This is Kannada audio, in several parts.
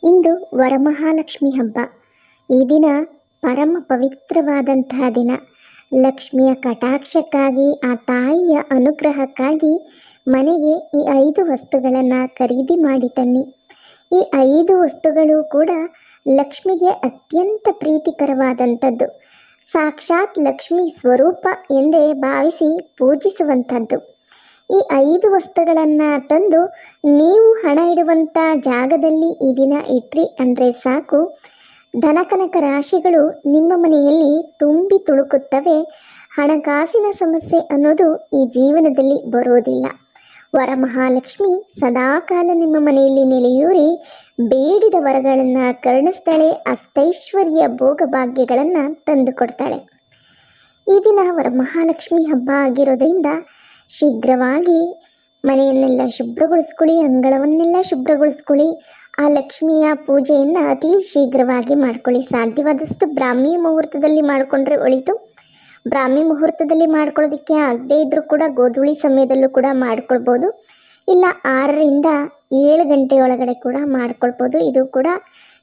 ಇಂದು ವರಮಹಾಲಕ್ಷ್ಮಿ ಹಬ್ಬ. ಈ ದಿನ ಪರಮ ಪವಿತ್ರವಾದಂತಹ ದಿನ. ಲಕ್ಷ್ಮಿಯ ಕಟಾಕ್ಷಕ್ಕಾಗಿ, ಆ ತಾಯಿಯ ಅನುಗ್ರಹಕ್ಕಾಗಿ ಮನೆಗೆ ಈ 5 ವಸ್ತುಗಳನ್ನು ಖರೀದಿ ಮಾಡಿ ತನ್ನಿ. ಈ 5 ವಸ್ತುಗಳು ಕೂಡ ಲಕ್ಷ್ಮಿಗೆ ಅತ್ಯಂತ ಪ್ರೀತಿಕರವಾದಂಥದ್ದು. ಸಾಕ್ಷಾತ್ ಲಕ್ಷ್ಮಿ ಸ್ವರೂಪ ಎಂದೇ ಭಾವಿಸಿ ಪೂಜಿಸುವಂಥದ್ದು. ಈ 5 ವಸ್ತುಗಳನ್ನು ತಂದು ನೀವು ಹಣ ಇಡುವಂಥ ಜಾಗದಲ್ಲಿ ಈ ದಿನ ಇಟ್ರಿ ಅಂದರೆ ಸಾಕು, ಧನಕನಕ ರಾಶಿಗಳು ನಿಮ್ಮ ಮನೆಯಲ್ಲಿ ತುಂಬಿ ತುಳುಕುತ್ತವೆ. ಹಣಕಾಸಿನ ಸಮಸ್ಯೆ ಅನ್ನೋದು ಈ ಜೀವನದಲ್ಲಿ ಬರೋದಿಲ್ಲ. ವರಮಹಾಲಕ್ಷ್ಮಿ ಸದಾಕಾಲ ನಿಮ್ಮ ಮನೆಯಲ್ಲಿ ನೆಲೆಯೂರಿ ಬೇಡಿದ ವರಗಳನ್ನು ಕರುಣಿಸ್ತಾಳೆ, ಅಷ್ಟೈಶ್ವರ್ಯ ಭೋಗಭಾಗ್ಯಗಳನ್ನು ತಂದುಕೊಡ್ತಾಳೆ. ಈ ದಿನ ವರಮಹಾಲಕ್ಷ್ಮಿ ಹಬ್ಬ ಆಗಿರೋದ್ರಿಂದ ಶೀಘ್ರವಾಗಿ ಮನೆಯನ್ನೆಲ್ಲ ಶುಭ್ರಗೊಳಿಸ್ಕೊಳ್ಳಿ, ಅಂಗಳವನ್ನೆಲ್ಲ ಶುಭ್ರಗೊಳಿಸ್ಕೊಳ್ಳಿ. ಆ ಲಕ್ಷ್ಮಿಯ ಪೂಜೆಯನ್ನು ಅತಿ ಶೀಘ್ರವಾಗಿ ಮಾಡ್ಕೊಳ್ಳಿ. ಸಾಧ್ಯವಾದಷ್ಟು ಬ್ರಾಹ್ಮಿ ಮುಹೂರ್ತದಲ್ಲಿ ಮಾಡಿಕೊಂಡ್ರೆ ಒಳಿತು. ಬ್ರಾಹ್ಮಿ ಮುಹೂರ್ತದಲ್ಲಿ ಮಾಡ್ಕೊಳ್ಳೋದಕ್ಕೆ ಆಗದೇ ಇದ್ದರೂ ಕೂಡ ಗೋಧೂಳಿ ಸಮಯದಲ್ಲೂ ಕೂಡ ಮಾಡ್ಕೊಳ್ಬೋದು. ಇಲ್ಲ 6ರಿಂದ 7 ಗಂಟೆ ಒಳಗಡೆ ಕೂಡ ಮಾಡ್ಕೊಳ್ಬೋದು. ಇದು ಕೂಡ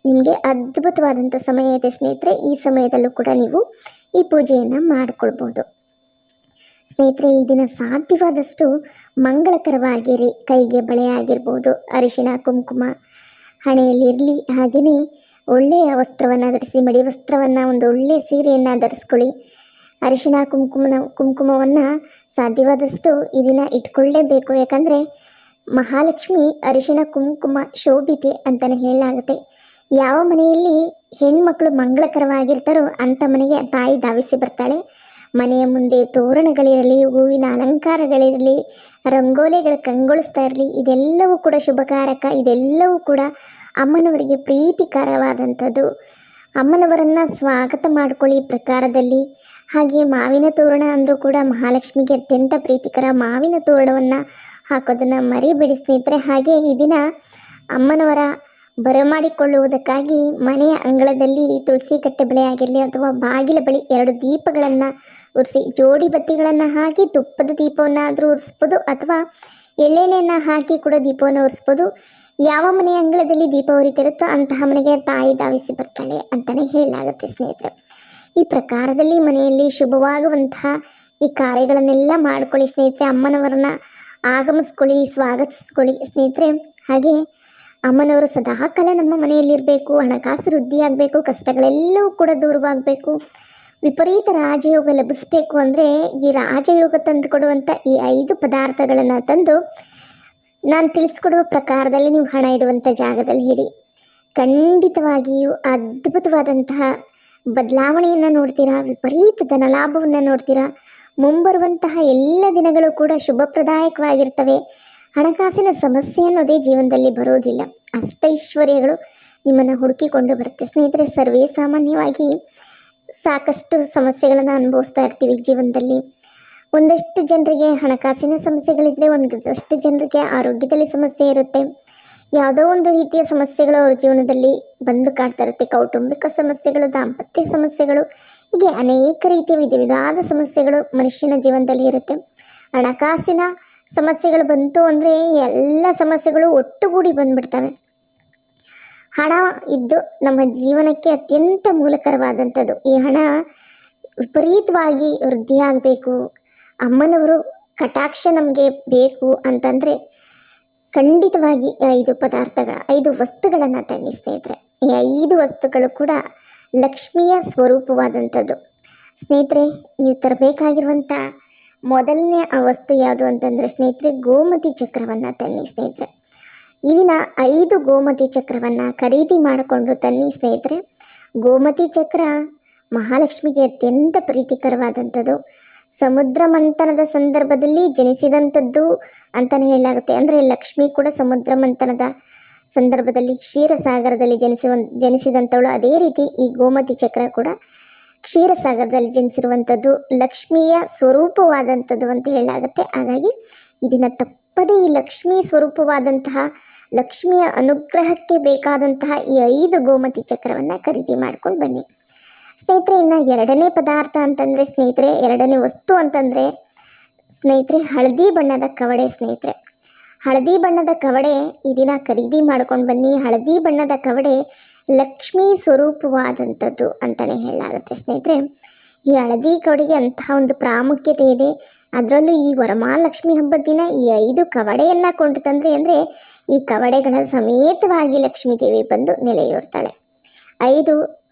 ನಿಮಗೆ ಅದ್ಭುತವಾದಂಥ ಸಮಯ ಇದೆ ಸ್ನೇಹಿತರೆ. ಈ ಸಮಯದಲ್ಲೂ ಕೂಡ ನೀವು ಈ ಪೂಜೆಯನ್ನು ಮಾಡಿಕೊಳ್ಬೋದು. ಸ್ನೇಹಿತರೆ, ಈ ದಿನ ಸಾಧ್ಯವಾದಷ್ಟು ಮಂಗಳಕರವಾಗಿರಿ. ಕೈಗೆ ಬಳೆ ಆಗಿರ್ಬೋದು, ಅರಿಶಿಣ ಕುಂಕುಮ ಹಣೆಯಲ್ಲಿರಲಿ. ಹಾಗೆಯೇ ಒಳ್ಳೆಯ ವಸ್ತ್ರವನ್ನು ಧರಿಸಿ, ಮಡಿ ವಸ್ತ್ರವನ್ನು, ಒಂದು ಒಳ್ಳೆಯ ಸೀರೆಯನ್ನು ಧರಿಸ್ಕೊಳ್ಳಿ. ಅರಿಶಿಣ ಕುಂಕುಮವನ್ನು ಸಾಧ್ಯವಾದಷ್ಟು ಈ ದಿನ ಇಟ್ಕೊಳ್ಳೇಬೇಕು. ಯಾಕಂದರೆ ಮಹಾಲಕ್ಷ್ಮಿ ಅರಿಶಿಣ ಕುಂಕುಮ ಶೋಭಿತೆ ಅಂತಲೇ ಹೇಳಲಾಗುತ್ತೆ. ಯಾವ ಮನೆಯಲ್ಲಿ ಹೆಣ್ಮಕ್ಳು ಮಂಗಳಕರವಾಗಿರ್ತಾರೋ ಅಂಥ ಮನೆಗೆ ತಾಯಿ ಧಾವಿಸಿ ಬರ್ತಾಳೆ. ಮನೆಯ ಮುಂದೆ ತೋರಣಗಳಿರಲಿ, ಹೂವಿನ ಅಲಂಕಾರಗಳಿರಲಿ, ರಂಗೋಲಿಗಳು ಕಂಗೊಳಿಸ್ತಾ ಇರಲಿ, ಇದೆಲ್ಲವೂ ಕೂಡ ಶುಭಕಾರಕ. ಇದೆಲ್ಲವೂ ಕೂಡ ಅಮ್ಮನವರಿಗೆ ಪ್ರೀತಿಕರವಾದಂಥದ್ದು. ಅಮ್ಮನವರನ್ನು ಸ್ವಾಗತ ಮಾಡ್ಕೊಳ್ಳಿ ಪ್ರಕಾರದಲ್ಲಿ. ಹಾಗೆ ಮಾವಿನ ತೋರಣ ಅಂದರೂ ಕೂಡ ಮಹಾಲಕ್ಷ್ಮಿಗೆ ಅತ್ಯಂತ ಪ್ರೀತಿಕರ. ಮಾವಿನ ತೋರಣವನ್ನು ಹಾಕೋದನ್ನು ಮರಿಬೇಡಿ ಸ್ನೇಹಿತರೆ. ಹಾಗೆ ಈ ದಿನ ಅಮ್ಮನವರ ಬರಮಾಡಿಕೊಳ್ಳುವುದಕ್ಕಾಗಿ ಮನೆಯ ಅಂಗಳದಲ್ಲಿ ತುಳಸಿ ಕಟ್ಟೆ ಬಳಿ ಆಗಿರಲಿ ಅಥವಾ ಬಾಗಿಲ ಬಳಿ 2 ದೀಪಗಳನ್ನು ಉರಿಸಿ, ಜೋಡಿ ಬತ್ತಿಗಳನ್ನು ಹಾಕಿ ತುಪ್ಪದ ದೀಪವನ್ನು ಆದರೂ ಉರಿಸ್ಬೋದು ಅಥವಾ ಎಳ್ಳೆಣ್ಣೆಯನ್ನು ಹಾಕಿ ಕೂಡ ದೀಪವನ್ನು ಉರಿಸ್ಬೋದು. ಯಾವ ಮನೆಯ ಅಂಗಳದಲ್ಲಿ ದೀಪ ಉರಿತಿರುತ್ತೋ ಅಂತಹ ಮನೆಗೆ ತಾಯಿ ಧಾವಿಸಿ ಬರ್ತಾಳೆ ಅಂತಲೇ ಹೇಳಲಾಗುತ್ತೆ ಸ್ನೇಹಿತರೆ. ಈ ಪ್ರಕಾರದಲ್ಲಿ ಮನೆಯಲ್ಲಿ ಶುಭವಾಗುವಂತಹ ಈ ಕಾರ್ಯಗಳನ್ನೆಲ್ಲ ಮಾಡ್ಕೊಳ್ಳಿ ಸ್ನೇಹಿತರೆ. ಅಮ್ಮನವರನ್ನ ಆಗಮಿಸ್ಕೊಳ್ಳಿ, ಸ್ವಾಗತಿಸ್ಕೊಳ್ಳಿ ಸ್ನೇಹಿತರೆ. ಹಾಗೆ ಅಮ್ಮನವರು ಸದಾಕಾಲ ನಮ್ಮ ಮನೆಯಲ್ಲಿರಬೇಕು, ಹಣಕಾಸು ವೃದ್ಧಿಯಾಗಬೇಕು, ಕಷ್ಟಗಳೆಲ್ಲವೂ ಕೂಡ ದೂರವಾಗಬೇಕು, ವಿಪರೀತ ರಾಜಯೋಗ ಲಭಿಸಬೇಕು ಅಂದರೆ ಈ ರಾಜಯೋಗ ತಂದು ಕೊಡುವಂಥ ಈ 5 ಪದಾರ್ಥಗಳನ್ನು ತಂದು ನಾನು ತಿಳಿಸ್ಕೊಡುವ ಪ್ರಕಾರದಲ್ಲಿ ನೀವು ಹಣ ಇಡುವಂಥ ಜಾಗದಲ್ಲಿ ಇಡಿ. ಖಂಡಿತವಾಗಿಯೂ ಅದ್ಭುತವಾದಂತಹ ಬದಲಾವಣೆಯನ್ನು ನೋಡ್ತೀರಾ, ವಿಪರೀತ ಧನಲಾಭವನ್ನು ನೋಡ್ತೀರಾ. ಮುಂಬರುವಂತಹ ಎಲ್ಲ ದಿನಗಳು ಕೂಡ ಶುಭಪ್ರದಾಯಕವಾಗಿರ್ತವೆ. ಹಣಕಾಸಿನ ಸಮಸ್ಯೆ ಅನ್ನೋದೇ ಜೀವನದಲ್ಲಿ ಬರೋದಿಲ್ಲ. ಅಷ್ಟೈಶ್ವರ್ಯಗಳು ನಿಮ್ಮನ್ನು ಹುಡುಕಿಕೊಂಡು ಬರುತ್ತೆ ಸ್ನೇಹಿತರೆ. ಸರ್ವೇ ಸಾಮಾನ್ಯವಾಗಿ ಸಾಕಷ್ಟು ಸಮಸ್ಯೆಗಳನ್ನು ಅನುಭವಿಸ್ತಾ ಇರ್ತೀವಿ ಜೀವನದಲ್ಲಿ. ಒಂದಷ್ಟು ಜನರಿಗೆ ಹಣಕಾಸಿನ ಸಮಸ್ಯೆಗಳಿದ್ದರೆ, ಒಂದಷ್ಟು ಜನರಿಗೆ ಆರೋಗ್ಯದಲ್ಲಿ ಸಮಸ್ಯೆ ಇರುತ್ತೆ. ಯಾವುದೋ ಒಂದು ರೀತಿಯ ಸಮಸ್ಯೆಗಳು ಅವ್ರ ಜೀವನದಲ್ಲಿ ಬಂದು ಕಾಡ್ತಾ ಇರುತ್ತೆ. ಕೌಟುಂಬಿಕ ಸಮಸ್ಯೆಗಳು, ದಾಂಪತ್ಯ ಸಮಸ್ಯೆಗಳು, ಹೀಗೆ ಅನೇಕ ರೀತಿಯ ವಿಧವಾದ ಸಮಸ್ಯೆಗಳು ಮನುಷ್ಯನ ಜೀವನದಲ್ಲಿ ಇರುತ್ತೆ. ಹಣಕಾಸಿನ ಸಮಸ್ಯೆಗಳು ಬಂತು ಅಂದರೆ ಎಲ್ಲ ಸಮಸ್ಯೆಗಳು ಒಟ್ಟುಗೂಡಿ ಬಂದುಬಿಡ್ತವೆ. ಹಣ ಇದ್ದು ನಮ್ಮ ಜೀವನಕ್ಕೆ ಅತ್ಯಂತ ಮೂಲಕರವಾದಂಥದ್ದು. ಈ ಹಣ ವಿಪರೀತವಾಗಿ ವೃದ್ಧಿಯಾಗಬೇಕು, ಅಮ್ಮನವರು ಕಟಾಕ್ಷ ನಮಗೆ ಬೇಕು ಅಂತಂದರೆ ಖಂಡಿತವಾಗಿ 5 ವಸ್ತುಗಳನ್ನು ತನ್ನಿ ಸ್ನೇಹಿತರೆ. ಈ 5 ವಸ್ತುಗಳು ಕೂಡ ಲಕ್ಷ್ಮಿಯ ಸ್ವರೂಪವಾದಂಥದ್ದು. ಸ್ನೇಹಿತರೆ, ನೀವು ತರಬೇಕಾಗಿರುವಂಥ ಮೊದಲನೇ ವಸ್ತು ಯಾವುದು ಅಂತಂದರೆ ಸ್ನೇಹಿತರೆ, ಗೋಮತಿ ಚಕ್ರವನ್ನು ತನ್ನಿ ಸ್ನೇಹಿತರೆ. ಈ ದಿನ 5 ಗೋಮತಿ ಚಕ್ರವನ್ನು ಖರೀದಿ ಮಾಡಿಕೊಂಡು ತನ್ನಿ ಸ್ನೇಹಿತರೆ. ಗೋಮತಿ ಚಕ್ರ ಮಹಾಲಕ್ಷ್ಮಿಗೆ ಅತ್ಯಂತ ಪ್ರೀತಿಕರವಾದಂಥದ್ದು. ಸಮುದ್ರ ಮಂಥನದ ಸಂದರ್ಭದಲ್ಲಿ ಜನಿಸಿದಂಥದ್ದು ಅಂತಲೇ ಹೇಳಲಾಗುತ್ತೆ. ಅಂದರೆ ಲಕ್ಷ್ಮಿ ಕೂಡ ಸಮುದ್ರ ಮಂಥನದ ಸಂದರ್ಭದಲ್ಲಿ ಕ್ಷೀರಸಾಗರದಲ್ಲಿ ಜನಿಸಿದಂಥವಳು. ಅದೇ ರೀತಿ ಈ ಗೋಮತಿ ಚಕ್ರ ಕೂಡ ಕ್ಷೀರಸಾಗರದಲ್ಲಿ ಜನಿಸಿರುವಂಥದ್ದು, ಲಕ್ಷ್ಮಿಯ ಸ್ವರೂಪವಾದಂಥದ್ದು ಅಂತ ಹೇಳಲಾಗುತ್ತೆ. ಹಾಗಾಗಿ ಇದನ್ನು ತಪ್ಪದೇ ಈ ಲಕ್ಷ್ಮೀ ಸ್ವರೂಪವಾದಂತಹ ಲಕ್ಷ್ಮಿಯ ಅನುಗ್ರಹಕ್ಕೆ ಬೇಕಾದಂತಹ ಈ 5 ಗೋಮತಿ ಚಕ್ರವನ್ನು ಖರೀದಿ ಮಾಡ್ಕೊಂಡು ಬನ್ನಿ ಸ್ನೇಹಿತರೆ. ಇನ್ನು 2ನೇ ಪದಾರ್ಥ ಅಂತಂದರೆ ಸ್ನೇಹಿತರೆ, 2ನೇ ವಸ್ತು ಅಂತಂದರೆ ಸ್ನೇಹಿತರೆ, ಹಳದಿ ಬಣ್ಣದ ಕವಡೆ ಸ್ನೇಹಿತರೆ. ಹಳದಿ ಬಣ್ಣದ ಕವಡೆ ಈ ದಿನ ಖರೀದಿ ಮಾಡ್ಕೊಂಡು ಬನ್ನಿ. ಹಳದಿ ಬಣ್ಣದ ಕವಡೆ ಲಕ್ಷ್ಮೀ ಸ್ವರೂಪವಾದಂಥದ್ದು ಅಂತಲೇ ಹೇಳಲಾಗುತ್ತೆ ಸ್ನೇಹಿತರೆ. ಈ ಹಳದಿ ಕವಡೆಗೆ ಅಂತಹ ಒಂದು ಪ್ರಾಮುಖ್ಯತೆ ಇದೆ. ಅದರಲ್ಲೂ ಈ ವರಮಹಾಲಕ್ಷ್ಮಿ ಹಬ್ಬದ ದಿನ ಈ 5 ಕವಡೆಯನ್ನು ಕೊಂಡು ತಂದ್ರಿ ಅಂದರೆ ಈ ಕವಡೆಗಳ ಸಮೇತವಾಗಿ ಲಕ್ಷ್ಮೀ ದೇವಿ ಬಂದು ನೆಲೆಯೂರ್ತಾಳೆ. 5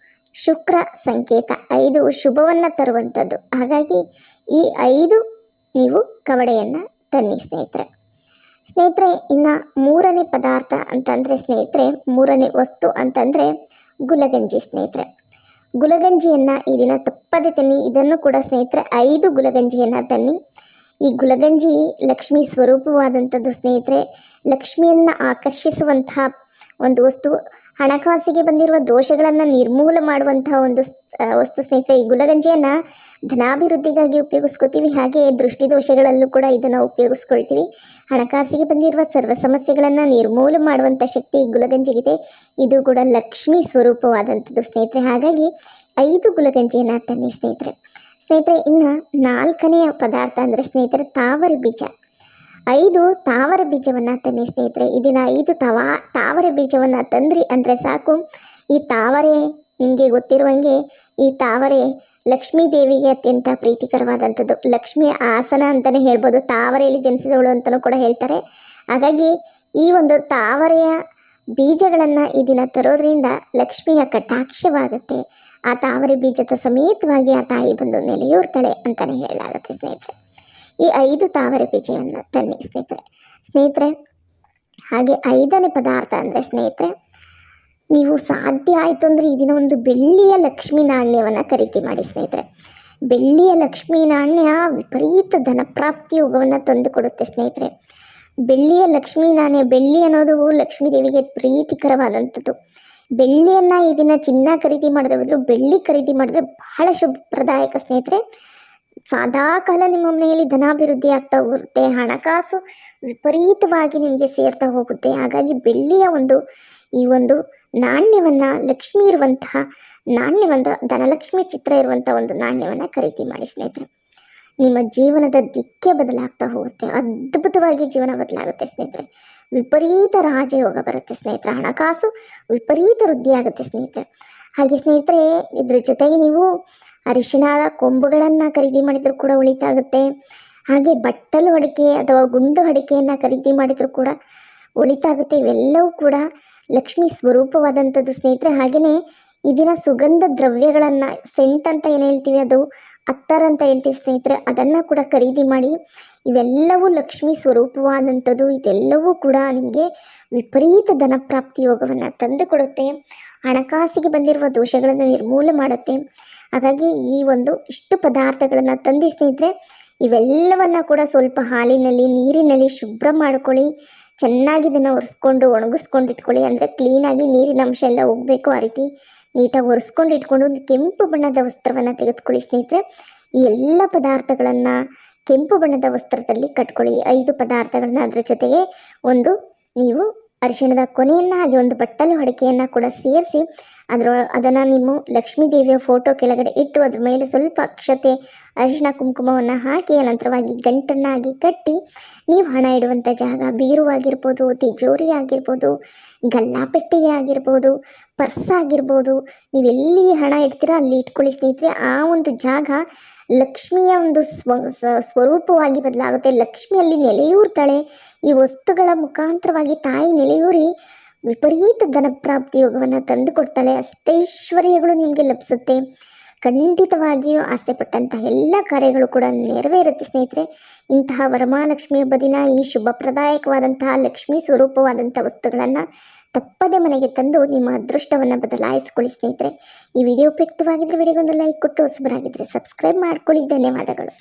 ಶುಕ್ರ ಸಂಕೇತ, 5 ಶುಭವನ್ನು ತರುವಂಥದ್ದು. ಹಾಗಾಗಿ ಈ 5 ನೀವು ಕವಡೆಯನ್ನು ತನ್ನಿ ಸ್ನೇಹಿತರೆ. ಇನ್ನು 3ನೇ ಪದಾರ್ಥ ಅಂತಂದರೆ ಸ್ನೇಹಿತರೆ, 3ನೇ ವಸ್ತು ಅಂತಂದರೆ ಗುಲಗಂಜಿ ಸ್ನೇಹಿತರೆ. ಗುಲಗಂಜಿಯನ್ನು ಈ ದಿನ ತಪ್ಪದೆ ತನ್ನಿ. ಇದನ್ನು ಕೂಡ ಸ್ನೇಹಿತರೆ 5 ಗುಲಗಂಜಿಯನ್ನು ತನ್ನಿ. ಈ ಗುಲಗಂಜಿ ಲಕ್ಷ್ಮೀ ಸ್ವರೂಪವಾದಂಥದ್ದು ಸ್ನೇಹಿತರೆ. ಲಕ್ಷ್ಮಿಯನ್ನು ಆಕರ್ಷಿಸುವಂತಹ ಒಂದು ವಸ್ತು, ಹಣಕಾಸಿಗೆ ಬಂದಿರುವ ದೋಷಗಳನ್ನು ನಿರ್ಮೂಲ ಮಾಡುವಂತಹ ಒಂದು ವಸ್ತು ಸ್ನೇಹಿತರೆ. ಈ ಗುಲಗಂಜಿಯನ್ನು ಧನಾಭಿವೃದ್ಧಿಗಾಗಿ ಉಪಯೋಗಿಸ್ಕೋತೀವಿ, ಹಾಗೆ ದೃಷ್ಟಿ ದೋಷಗಳಲ್ಲೂ ಕೂಡ ಇದನ್ನು ಉಪಯೋಗಿಸ್ಕೊಳ್ತೀವಿ. ಹಣಕಾಸಿಗೆ ಬಂದಿರುವ ಸರ್ವ ಸಮಸ್ಯೆಗಳನ್ನು ನಿರ್ಮೂಲ ಮಾಡುವಂಥ ಶಕ್ತಿ ಈ ಗುಲಗಂಜಿಗಿದೆ. ಇದು ಕೂಡ ಲಕ್ಷ್ಮೀ ಸ್ವರೂಪವಾದಂಥದ್ದು ಸ್ನೇಹಿತರೆ. ಹಾಗಾಗಿ 5 ಗುಲಗಂಜಿಯನ್ನು ತನ್ನಿ ಸ್ನೇಹಿತರೆ. ಇನ್ನು 4ನೆಯ ಪದಾರ್ಥ ಅಂದರೆ ಸ್ನೇಹಿತರೆ ತಾವರೆ ಬೀಜ. 5 ತಾವರೆ ಬೀಜವನ್ನು ತನ್ನಿ ಸ್ನೇಹಿತರೆ. ಈ ದಿನ 5 ತಾವರೆ ಬೀಜವನ್ನು ತಂದ್ರಿ ಅಂದರೆ ಸಾಕು. ಈ ತಾವರೆ ನಿಮಗೆ ಗೊತ್ತಿರುವಂಗೆ ಈ ತಾವರೆ ಲಕ್ಷ್ಮೀ ದೇವಿಗೆ ಅತ್ಯಂತ ಪ್ರೀತಿಕರವಾದಂಥದ್ದು. ಲಕ್ಷ್ಮಿಯ ಆಸನ ಅಂತಲೇ ಹೇಳ್ಬೋದು, ತಾವರೆಯಲ್ಲಿ ಜನಿಸಿದವಳು ಅಂತಲೂ ಕೂಡ ಹೇಳ್ತಾರೆ. ಹಾಗಾಗಿ ಈ ಒಂದು ತಾವರೆಯ ಬೀಜಗಳನ್ನು ಈ ದಿನ ತರೋದ್ರಿಂದ ಲಕ್ಷ್ಮಿಯ ಕಟಾಕ್ಷವಾಗುತ್ತೆ. ಆ ತಾವರೆ ಬೀಜದ ಸಮೇತವಾಗಿ ಆ ತಾಯಿ ಬಂದು ನೆಲೆಯೂರ್ತಾಳೆ ಅಂತಲೇ ಹೇಳಲಾಗುತ್ತೆ ಸ್ನೇಹಿತರೆ. ಈ 5 ತಾವರೆ ಬೀಜವನ್ನು ತನ್ನಿ ಸ್ನೇಹಿತರೆ. ಹಾಗೆ 5ನೇ ಪದಾರ್ಥ ಅಂದರೆ ಸ್ನೇಹಿತರೆ, ನೀವು ಸಾಧ್ಯ ಆಯಿತು ಅಂದರೆ ಈ ದಿನ ಒಂದು ಬೆಳ್ಳಿಯ ಲಕ್ಷ್ಮೀ ನಾಣ್ಯವನ್ನು ಖರೀದಿ ಮಾಡಿ ಸ್ನೇಹಿತರೆ. ಬೆಳ್ಳಿಯ ಲಕ್ಷ್ಮೀ ನಾಣ್ಯ ವಿಪರೀತ ಧನಪ್ರಾಪ್ತಿ ಯೋಗವನ್ನು ತಂದುಕೊಡುತ್ತೆ ಸ್ನೇಹಿತರೆ. ಬೆಳ್ಳಿಯ ಲಕ್ಷ್ಮೀ ನಾಣ್ಯ, ಬೆಳ್ಳಿ ಅನ್ನೋದು ಲಕ್ಷ್ಮೀ ದೇವಿಗೆ ಪ್ರೀತಿಕರವಾದಂಥದ್ದು. ಬೆಳ್ಳಿಯನ್ನು ಈ ದಿನ ಚಿನ್ನ ಖರೀದಿ ಮಾಡದೆ ಹೋದರೂ ಬೆಳ್ಳಿ ಖರೀದಿ ಮಾಡಿದ್ರೆ ಬಹಳ ಶುಭಪ್ರದಾಯಕ ಸ್ನೇಹಿತರೆ. ಸದಾ ಕಾಲ ನಿಮ್ಮ ಮನೆಯಲ್ಲಿ ಧನಾಭಿವೃದ್ಧಿ ಆಗ್ತಾ ಹೋಗುತ್ತೆ, ಹಣಕಾಸು ವಿಪರೀತವಾಗಿ ನಿಮಗೆ ಸೇರ್ತಾ ಹೋಗುತ್ತೆ. ಹಾಗಾಗಿ ಬೆಳ್ಳಿಯ ಈ ಒಂದು ನಾಣ್ಯವನ್ನು, ಲಕ್ಷ್ಮಿ ಇರುವಂತಹ ನಾಣ್ಯವನ್ನು, ಧನಲಕ್ಷ್ಮಿ ಚಿತ್ರ ಇರುವಂಥ ಒಂದು ನಾಣ್ಯವನ್ನು ಖರೀದಿ ಮಾಡಿ ಸ್ನೇಹಿತರೆ. ನಿಮ್ಮ ಜೀವನದ ದಿಕ್ಕೇ ಬದಲಾಗ್ತಾ ಹೋಗುತ್ತೆ, ಅದ್ಭುತವಾಗಿ ಜೀವನ ಬದಲಾಗುತ್ತೆ ಸ್ನೇಹಿತರೆ. ವಿಪರೀತ ರಾಜಯೋಗ ಬರುತ್ತೆ ಸ್ನೇಹಿತರೆ. ಹಣಕಾಸು ವಿಪರೀತ ವೃದ್ಧಿ ಆಗುತ್ತೆ ಸ್ನೇಹಿತರೆ. ಹಾಗೆ ಸ್ನೇಹಿತರೆ, ಇದ್ರ ಜೊತೆಗೆ ನೀವು ಅರಿಶಿಣದ ಕೊಂಬುಗಳನ್ನು ಖರೀದಿ ಮಾಡಿದರೂ ಕೂಡ ಉಳಿತಾಗುತ್ತೆ. ಹಾಗೆ ಬಟ್ಟಲು ಅಡಿಕೆ ಅಥವಾ ಗುಂಡು ಅಡಿಕೆಯನ್ನು ಖರೀದಿ ಮಾಡಿದರೂ ಕೂಡ ಒಳಿತಾಗುತ್ತೆ. ಇವೆಲ್ಲವೂ ಕೂಡ ಲಕ್ಷ್ಮೀ ಸ್ವರೂಪವಾದಂಥದ್ದು ಸ್ನೇಹಿತರೆ. ಹಾಗೆಯೇ ಈ ದಿನ ಸುಗಂಧ ದ್ರವ್ಯಗಳನ್ನು, ಸೆಂಟ್ ಅಂತ ಏನು ಹೇಳ್ತೀವಿ, ಅದು ಅತ್ತರ್ ಅಂತ ಹೇಳ್ತೀವಿ ಸ್ನೇಹಿತರೆ, ಅದನ್ನು ಕೂಡ ಖರೀದಿ ಮಾಡಿ. ಇವೆಲ್ಲವೂ ಲಕ್ಷ್ಮೀ ಸ್ವರೂಪವಾದಂಥದ್ದು. ಇದೆಲ್ಲವೂ ಕೂಡ ನಿಮಗೆ ವಿಪರೀತ ಧನಪ್ರಾಪ್ತಿ ಯೋಗವನ್ನು ತಂದು ಕೊಡುತ್ತೆ. ಹಣಕಾಸಿಗೆ ಬಂದಿರುವ ದೋಷಗಳನ್ನು ನಿರ್ಮೂಲ ಮಾಡುತ್ತೆ. ಹಾಗಾಗಿ ಇಷ್ಟು ಪದಾರ್ಥಗಳನ್ನು ತಂದು ಸ್ನೇಹಿತರೆ, ಇವೆಲ್ಲವನ್ನು ಕೂಡ ಸ್ವಲ್ಪ ಹಾಲಿನಲ್ಲಿ, ನೀರಿನಲ್ಲಿ ಶುಭ್ರ ಮಾಡ್ಕೊಳ್ಳಿ. ಚೆನ್ನಾಗಿ ಇದನ್ನು ಒರೆಸ್ಕೊಂಡು ಒಣಗಿಸ್ಕೊಂಡು ಇಟ್ಕೊಳ್ಳಿ. ಅಂದರೆ ಕ್ಲೀನಾಗಿ ನೀರಿನ ಅಂಶ ಎಲ್ಲ ಹೋಗಬೇಕು. ಆ ರೀತಿ ನೀಟಾಗಿ ಒರೆಸ್ಕೊಂಡು ಇಟ್ಕೊಂಡು ಒಂದು ಕೆಂಪು ಬಣ್ಣದ ವಸ್ತ್ರವನ್ನು ತೆಗೆದುಕೊಳ್ಳಿ ಸ್ನೇಹಿತರೆ. ಈ ಎಲ್ಲ ಪದಾರ್ಥಗಳನ್ನು ಕೆಂಪು ಬಣ್ಣದ ವಸ್ತ್ರದಲ್ಲಿ ಕಟ್ಕೊಳ್ಳಿ. 5 ಪದಾರ್ಥಗಳನ್ನ ಅದರ ಜೊತೆಗೆ ನೀವು ಅರಿಶಿಣದ ಕೊನೆಯನ್ನು, ಹಾಗೆ ಒಂದು ಬಟ್ಟಲು ಅಡಿಕೆಯನ್ನು ಕೂಡ ಸೇರಿಸಿ ಅದನ್ನು ನಿಮ್ಮ ಲಕ್ಷ್ಮೀ ದೇವಿಯ ಫೋಟೋ ಕೆಳಗಡೆ ಇಟ್ಟು ಅದ್ರ ಮೇಲೆ ಸ್ವಲ್ಪ ಅಕ್ಷತೆ, ಅರಿಶಿಣ, ಕುಂಕುಮವನ್ನು ಹಾಕಿ ನಂತರವಾಗಿ ಗಂಟನ್ನಾಗಿ ಕಟ್ಟಿ ನೀವು ಹಣ ಇಡುವಂಥ ಜಾಗ, ಬೀರು ಆಗಿರ್ಬೋದು, ತಿಜೋರಿ ಆಗಿರ್ಬೋದು, ಗಲ್ಲಾಪೆಟ್ಟಿಗೆ ಆಗಿರ್ಬೋದು, ಪರ್ಸ್ ಆಗಿರ್ಬೋದು, ನೀವೆಲ್ಲಿ ಹಣ ಇಡ್ತೀರಾ ಅಲ್ಲಿ ಇಟ್ಕೊಳ್ಳಿ ಸ್ನೇಹಿತರೆ. ಆ ಒಂದು ಜಾಗ ಲಕ್ಷ್ಮಿಯ ಒಂದು ಸ್ವರೂಪವಾಗಿ ಬದಲಾಗುತ್ತೆ. ಲಕ್ಷ್ಮಿಯಲ್ಲಿ ನೆಲೆಯೂರ್ತಾಳೆ. ಈ ವಸ್ತುಗಳ ಮುಖಾಂತರವಾಗಿ ತಾಯಿ ನೆಲೆಯೂರಿ ವಿಪರೀತ ಧನಪ್ರಾಪ್ತಿ ಯೋಗವನ್ನು ತಂದು ಕೊಡ್ತಾಳೆ. ಅಷ್ಟೈಶ್ವರ್ಯಗಳು ನಿಮಗೆ ಲಭಿಸುತ್ತೆ. ಖಂಡಿತವಾಗಿಯೂ ಆಸೆಪಟ್ಟಂತಹ ಎಲ್ಲ ಕಾರ್ಯಗಳು ಕೂಡ ನೆರವೇರುತ್ತೆ ಸ್ನೇಹಿತರೆ. ಇಂತಹ ವರಮಹಾಲಕ್ಷ್ಮಿ ಹಬ್ಬ ದಿನ ಈ ಶುಭಪ್ರದಾಯಕವಾದಂತಹ ಲಕ್ಷ್ಮೀ ಸ್ವರೂಪವಾದಂಥ ವಸ್ತುಗಳನ್ನು ತಪ್ಪದೆ ಮನೆಗೆ ತಂದು ನಿಮ್ಮ ಅದೃಷ್ಟವನ್ನು ಬದಲಾಯಿಸ್ಕೊಳ್ಳಿ ಸ್ನೇಹಿತರೆ. ಈ ವಿಡಿಯೋ ಉಪಯುಕ್ತವಾಗಿದ್ದರೆ ವಿಡಿಯೋಗೊಂದು ಲೈಕ್ ಕೊಟ್ಟು ಹೊಸಬರಾಗಿದ್ದರೆ ಸಬ್ಸ್ಕ್ರೈಬ್ ಮಾಡ್ಕೊಳ್ಳಿ. ಧನ್ಯವಾದಗಳು.